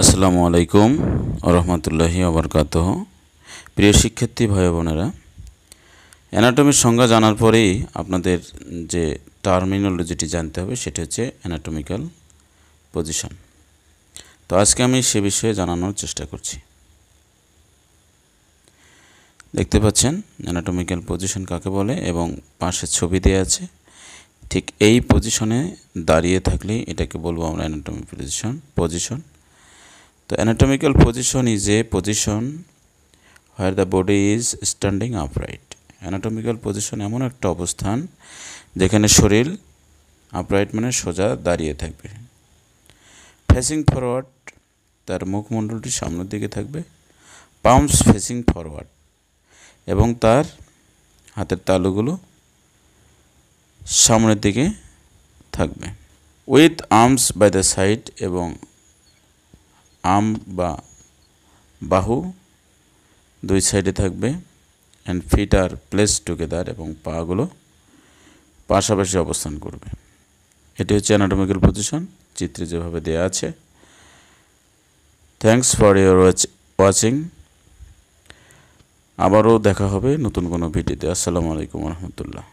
আসসালামু আলাইকুম ওরহমতুল্লাহি ওবরকাতুহ। প্রিয় শিক্ষার্থী ভাই বোনেরা, অ্যানাটমির সংজ্ঞা জানার পরেই আপনাদের যে টার্মিনোলজিটি জানতে হবে সেটা হচ্ছে অ্যানাটমিক্যাল পজিশন। তো আজকে আমি সে বিষয়ে জানানোর চেষ্টা করছি। দেখতে পাচ্ছেন অ্যানাটমিক্যাল পজিশন কাকে বলে এবং পাশে ছবি দেওয়া আছে। ঠিক এই পজিশনে দাঁড়িয়ে থাকলেই এটাকে বলবো আমরা অ্যানাটমিক পজিশন। তো anatomical position is a position where the body is standing upright. anatomical position এমন একটা অবস্থান যেখানে শরীর upright মানে সোজা দাঁড়িয়ে থাকবে। ফেসিং ফরওয়ার্ড, তার মুখমণ্ডলটি সামনের দিকে থাকবে। পামস ফেসিং ফরওয়ার্ড, এবং তার হাতের তালুগুলো সামনের দিকে থাকবে। With arms by the side, এবং আর্ম বা বাহু দুই সাইডে থাকবে। And feet are place together, এবং পাগুলো পাশাপাশি অবস্থান করবে। এটি হচ্ছে অ্যানাটমিক্যাল পজিশন, চিত্রে যেভাবে দেওয়া আছে। Thanks for your watching. আবারও দেখা হবে নতুন কোনো ভিডিওতে। আসসালামু আলাইকুম রহমতুল্লাহ।